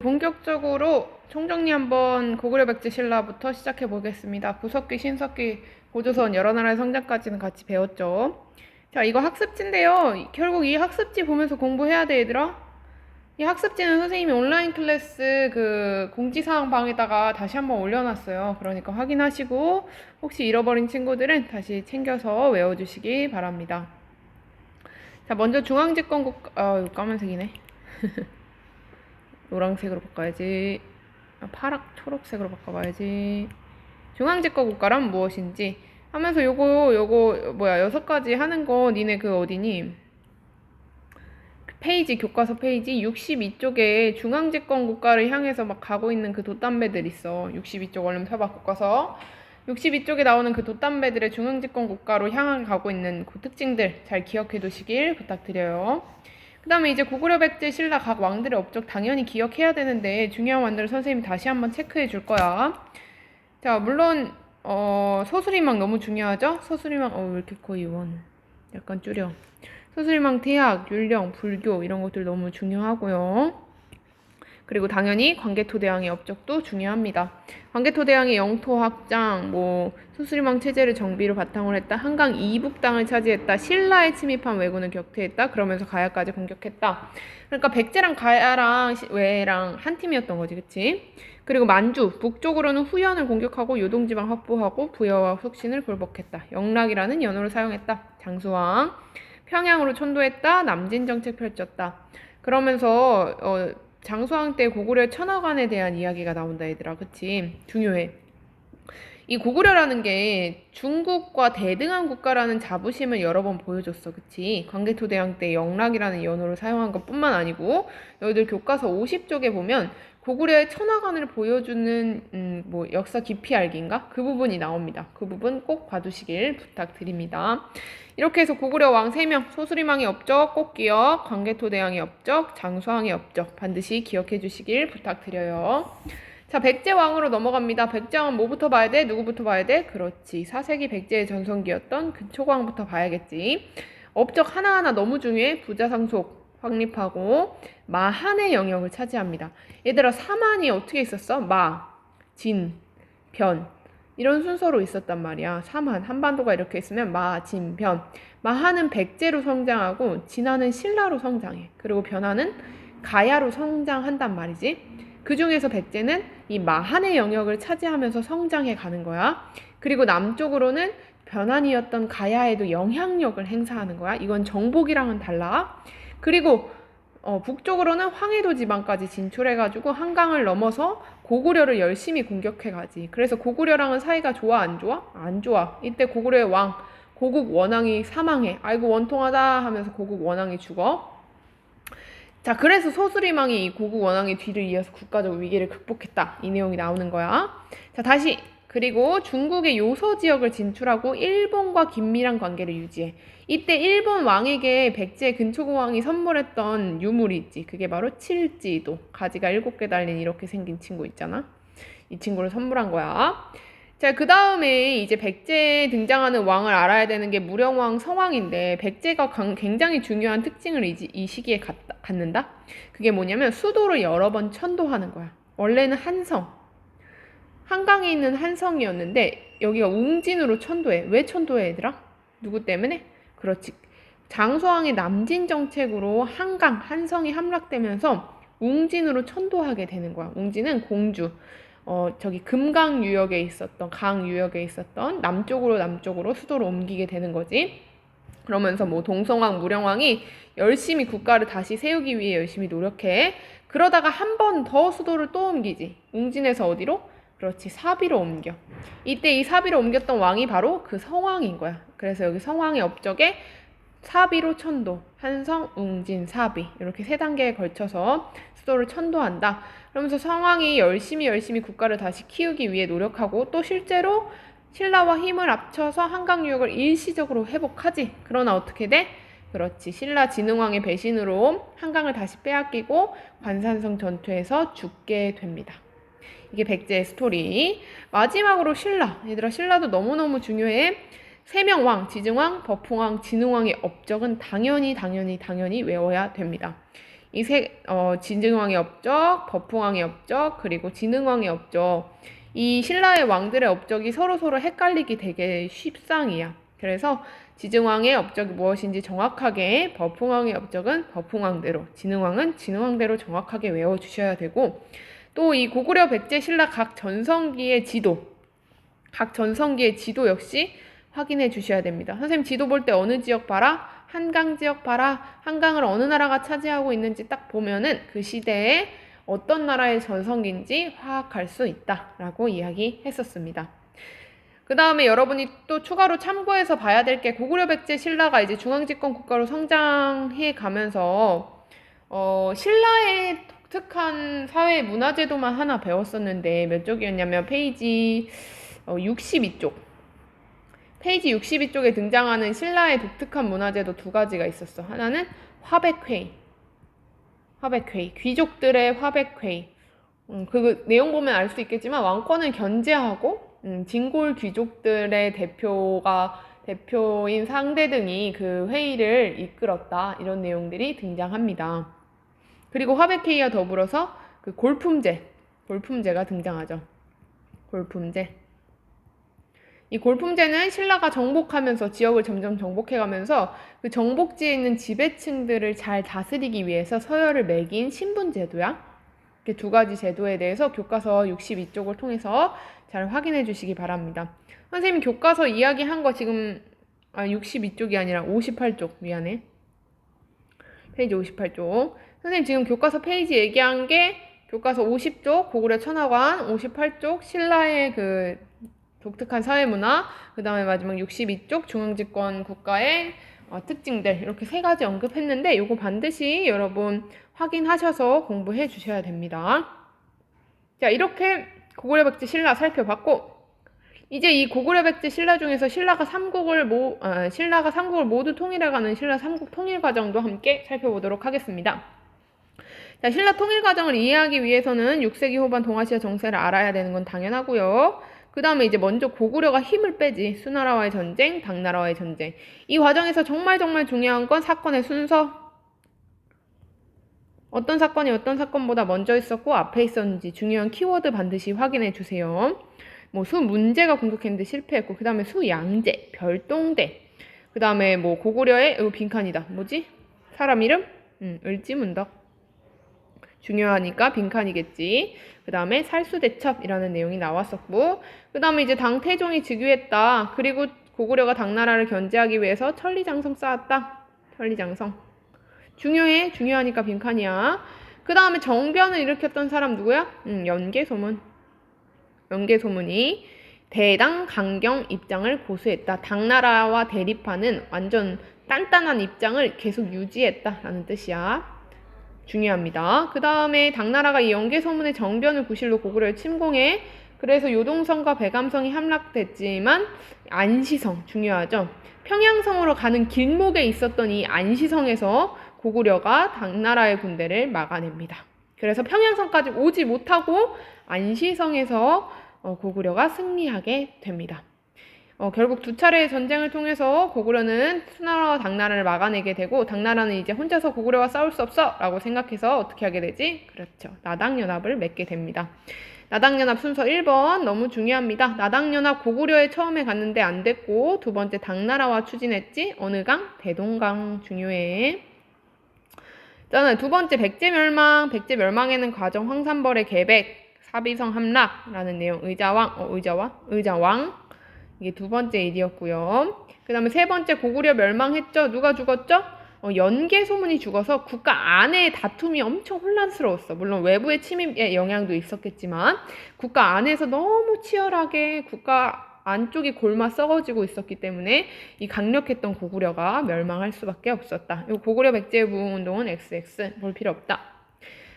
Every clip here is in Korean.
본격적으로 총정리 한번 고구려 백제 신라부터 시작해 보겠습니다. 구석기, 신석기, 고조선 여러 나라의 성장까지는 같이 배웠죠. 자, 이거 학습지인데요. 결국 이 학습지 보면서 공부해야 돼, 얘들아. 이 학습지는 선생님이 온라인 클래스 그 공지사항 방에다가 다시 한번 올려놨어요. 그러니까 확인하시고 혹시 잃어버린 친구들은 다시 챙겨서 외워주시기 바랍니다. 자, 먼저 중앙집권국, 이거 까만색이네. 노란색으로 바꿔야지. 초록색으로 바꿔봐야지. 중앙집권 국가란 무엇인지 하면서 요거 뭐야 6가지 하는 거 니네 그 어디니? 페이지 교과서 페이지 62쪽에 중앙집권 국가를 향해서 막 가고 있는 그 돛담배들 있어. 62쪽 얼른 펴봐 교과서. 62쪽에 나오는 그 돛담배들의 중앙집권 국가로 향해 가고 있는 그 특징들 잘 기억해 두시길 부탁드려요. 그 다음에 이제 고구려 백제 신라 각 왕들의 업적 당연히 기억해야 되는데 중요한 왕들을 선생님이 다시 한번 체크해 줄 거야. 자, 물론 서술희망 너무 중요하죠? 서술희망 왜 이렇게 거의 약간 줄여. 서술희망 태학, 율령, 불교 이런 것들 너무 중요하고요. 그리고 당연히 광개토대왕의 업적도 중요합니다. 광개토대왕의 영토 확장, 수수리망 체제를 정비로 바탕으로 했다. 한강 이북 땅을 차지했다. 신라에 침입한 왜군을 격퇴했다. 그러면서 가야까지 공격했다. 그러니까 백제랑 가야랑 왜랑 한 팀이었던 거지, 그치? 그리고 만주, 북쪽으로는 후현을 공격하고 요동지방 확보하고 부여와 혁신을 굴복했다. 영락이라는 연호를 사용했다. 장수왕, 평양으로 천도했다. 남진 정책 펼쳤다. 그러면서 장수왕 때 고구려 천하관에 대한 이야기가 나온다 얘들아. 그치? 중요해. 이 고구려라는 게 중국과 대등한 국가라는 자부심을 여러 번 보여줬어. 그치? 광개토대왕 때 영락이라는 연호를 사용한 것 뿐만 아니고 너희들 교과서 50쪽에 보면 고구려의 천하관을 보여주는 역사 깊이 알기인가? 그 부분이 나옵니다. 그 부분 꼭 봐두시길 부탁드립니다. 이렇게 해서 고구려 왕 3명, 소수리망의 업적 꼭 기억, 광개토대왕의 업적, 장수왕의 업적 반드시 기억해 주시길 부탁드려요. 자, 백제왕으로 넘어갑니다. 백제왕은 뭐부터 봐야 돼? 누구부터 봐야 돼? 그렇지. 4세기 백제의 전성기였던 근초광부터 봐야겠지. 업적 하나하나 너무 중요해. 부자상속 확립하고 마한의 영역을 차지합니다. 얘들아, 사만이 어떻게 있었어? 마, 진, 변 이런 순서로 있었단 말이야. 사만, 한반도가 이렇게 있으면 마, 진, 변. 마한은 백제로 성장하고 진하는 신라로 성장해. 그리고 변하는 가야로 성장한단 말이지. 그 중에서 백제는 이 마한의 영역을 차지하면서 성장해 가는 거야. 그리고 남쪽으로는 변한이었던 가야에도 영향력을 행사하는 거야. 이건 정복이랑은 달라. 그리고 북쪽으로는 황해도 지방까지 진출해가지고 한강을 넘어서 고구려를 열심히 공격해가지. 그래서 고구려랑은 사이가 좋아, 안 좋아? 안 좋아. 이때 고구려의 왕, 고국 원왕이 사망해. 아이고 원통하다 하면서 고국 원왕이 죽어. 자, 그래서 소수리망이 이 고국 원왕의 뒤를 이어서 국가적 위기를 극복했다. 이 내용이 나오는 거야. 자, 다시. 그리고 중국의 요서 지역을 진출하고 일본과 긴밀한 관계를 유지해. 이때 일본 왕에게 백제 근초고왕이 선물했던 유물이 있지. 그게 바로 칠지도. 가지가 7개 달린 이렇게 생긴 친구 있잖아. 이 친구를 선물한 거야. 자, 그 다음에 이제 백제에 등장하는 왕을 알아야 되는 게 무령왕 성왕인데 백제가 굉장히 중요한 특징을 이 시기에 갖는다? 그게 뭐냐면 수도를 여러 번 천도하는 거야. 원래는 한강에 있는 한성이었는데 여기가 웅진으로 천도해. 왜 천도해 얘들아? 누구 때문에? 그렇지. 장수왕의 남진 정책으로 한성이 함락되면서 웅진으로 천도하게 되는 거야. 웅진은 공주. 금강 유역에 있었던 강 유역에 있었던 남쪽으로 수도를 옮기게 되는 거지. 그러면서 동성왕, 무령왕이 열심히 국가를 다시 세우기 위해 열심히 노력해. 그러다가 한 번 더 수도를 또 옮기지. 웅진에서 어디로? 그렇지, 사비로 옮겨. 이때 이 사비로 옮겼던 왕이 바로 그 성왕인 거야. 그래서 여기 성왕의 업적에 사비로 천도, 한성, 웅진, 사비 이렇게 3단계에 걸쳐서 수도를 천도한다. 그러면서 성왕이 열심히 국가를 다시 키우기 위해 노력하고 또 실제로 신라와 힘을 합쳐서 한강 유역을 일시적으로 회복하지. 그러나 어떻게 돼? 그렇지. 신라 진흥왕의 배신으로 한강을 다시 빼앗기고 관산성 전투에서 죽게 됩니다. 이게 백제의 스토리. 마지막으로 신라. 얘들아, 신라도 너무너무 중요해. 3명 왕, 지증왕, 법흥왕, 진흥왕의 업적은 당연히 외워야 됩니다. 진흥왕의 업적, 버풍왕의 업적, 그리고 진흥왕의 업적. 이 신라의 왕들의 업적이 서로서로 헷갈리기 되게 쉽상이야. 그래서 지증왕의 업적이 무엇인지 정확하게, 버풍왕의 업적은 버풍왕대로, 진흥왕은 진흥왕대로 정확하게 외워주셔야 되고, 또 이 고구려 백제 신라 각 전성기의 지도 역시 확인해 주셔야 됩니다. 선생님 지도 볼 때 어느 지역 봐라? 한강 지역 봐라. 한강을 어느 나라가 차지하고 있는지 딱 보면은 그 시대에 어떤 나라의 전성기인지 파악할 수 있다라고 이야기했었습니다. 그 다음에 여러분이 또 추가로 참고해서 봐야 될 게 고구려 백제 신라가 이제 중앙집권 국가로 성장해 가면서 신라의 독특한 사회 문화제도만 하나 배웠었는데 몇 쪽이었냐면 페이지 62쪽. 페이지 62쪽에 등장하는 신라의 독특한 문화제도 두 가지가 있었어. 하나는 화백회의. 귀족들의 화백회의. 그 내용 보면 알 수 있겠지만 왕권을 견제하고 진골 귀족들의 대표인 상대 등이 그 회의를 이끌었다. 이런 내용들이 등장합니다. 그리고 화백회의와 더불어서 그 골품제가 등장하죠. 골품제. 이 골품제는 신라가 정복하면서 지역을 점점 정복해가면서 그 정복지에 있는 지배층들을 잘 다스리기 위해서 서열을 매긴 신분제도야. 이렇게 두 가지 제도에 대해서 교과서 62쪽을 통해서 잘 확인해 주시기 바랍니다. 선생님 교과서 이야기한 거 지금 62쪽이 아니라 58쪽 미안해. 페이지 58쪽. 선생님 지금 교과서 페이지 얘기한 게 교과서 50쪽 고구려 천하관, 58쪽 신라의 그 독특한 사회문화, 그 다음에 마지막 62쪽 중앙집권 국가의 특징들 이렇게 세 가지 언급했는데 이거 반드시 여러분 확인하셔서 공부해 주셔야 됩니다. 자, 이렇게 고구려 백제 신라 살펴봤고 이제 이 고구려 백제 신라 중에서 신라가 삼국을 모두 통일해가는 신라 삼국 통일 과정도 함께 살펴보도록 하겠습니다. 자, 신라 통일 과정을 이해하기 위해서는 6세기 후반 동아시아 정세를 알아야 되는 건 당연하고요. 그 다음에 이제 먼저 고구려가 힘을 빼지. 수나라와의 전쟁, 당나라와의 전쟁. 이 과정에서 정말 중요한 건 사건의 순서. 어떤 사건이 어떤 사건보다 먼저 있었고 앞에 있었는지 중요한 키워드 반드시 확인해 주세요. 뭐 수문제가 공격했는데 실패했고 그 다음에 수양제, 별동대. 그 다음에 뭐 고구려의 이거 빈칸이다. 뭐지? 사람 이름? 을지문덕. 중요하니까 빈칸이겠지. 그 다음에 살수대첩이라는 내용이 나왔었고 그 다음에 이제 당태종이 즉위했다. 그리고 고구려가 당나라를 견제하기 위해서 천리장성 쌓았다. 천리장성. 중요하니까 빈칸이야. 그 다음에 정변을 일으켰던 사람 누구야? 연개소문. 연개소문이 대당 강경 입장을 고수했다. 당나라와 대립하는 완전 단단한 입장을 계속 유지했다라는 뜻이야. 중요합니다. 그 다음에 당나라가 이 연개소문의 정변을 구실로 고구려를 침공해. 그래서 요동성과 배감성이 함락됐지만 안시성 중요하죠. 평양성으로 가는 길목에 있었던 이 안시성에서 고구려가 당나라의 군대를 막아냅니다. 그래서 평양성까지 오지 못하고 안시성에서 고구려가 승리하게 됩니다. 결국 두 차례의 전쟁을 통해서 고구려는 수나라와 당나라를 막아내게 되고 당나라는 이제 혼자서 고구려와 싸울 수 없어 라고 생각해서 어떻게 하게 되지? 그렇죠. 나당연합을 맺게 됩니다. 나당연합 순서 1번 너무 중요합니다. 나당연합 고구려에 처음에 갔는데 안 됐고 두 번째 당나라와 추진했지? 어느 강? 대동강 중요해. 자, 두 번째 백제 멸망에는 과정 황산벌의 계백, 사비성 함락라는 내용 의자왕 이게 두 번째 일이었고요. 그 다음에 세 번째 고구려 멸망했죠. 누가 죽었죠? 연개소문이 죽어서 국가 안의 다툼이 엄청 혼란스러웠어. 물론 외부의 침입의 영향도 있었겠지만 국가 안에서 너무 치열하게 국가 안쪽이 골마 썩어지고 있었기 때문에 이 강력했던 고구려가 멸망할 수밖에 없었다. 이 고구려 백제 부흥운동은 XX 볼 필요 없다.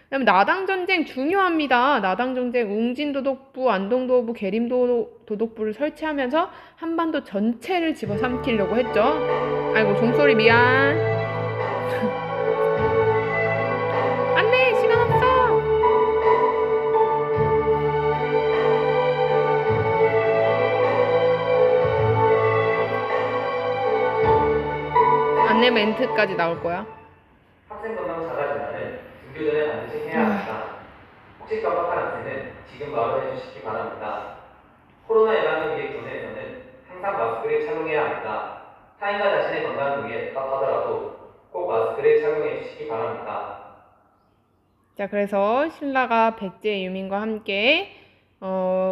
그다음에 나당전쟁 중요합니다. 나당전쟁 웅진도독부, 안동도부, 계림도독부를 설치하면서 한반도 전체를 집어삼키려고 했죠. 아이고 종소리 미안. 안돼 시간 없어. 안내 멘트까지 나올 거야. 학생 건강 잘하시나요? 반드시 해야 합니다. 혹시 깜빡한 학생은 지금 바로 해주시기 바랍니다. 코로나 예방을 위해 교내에서는 항상 마스크를 착용해야 합니다. 타인과 자신의 건강을 위해 답답하더라도 꼭 마스크를 착용해 주시기 바랍니다. 자, 그래서 신라가 백제 유민과 함께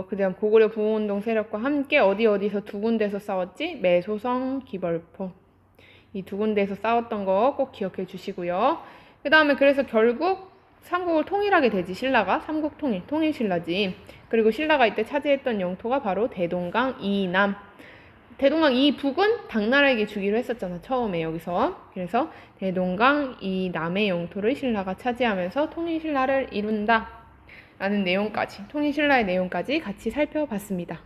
그다음 고구려 부흥운동 세력과 함께 어디서 두 군데서 싸웠지? 매소성, 기벌포. 이 두 군데에서 싸웠던 거 꼭 기억해 주시고요. 그 다음에 그래서 결국 삼국을 통일하게 되지, 신라가. 삼국 통일 신라지. 그리고 신라가 이때 차지했던 영토가 바로 대동강 이남. 대동강 이북은 당나라에게 주기로 했었잖아, 처음에 여기서. 그래서 대동강 이남의 영토를 신라가 차지하면서 통일신라를 이룬다 라는 내용까지, 통일신라의 내용까지 같이 살펴봤습니다.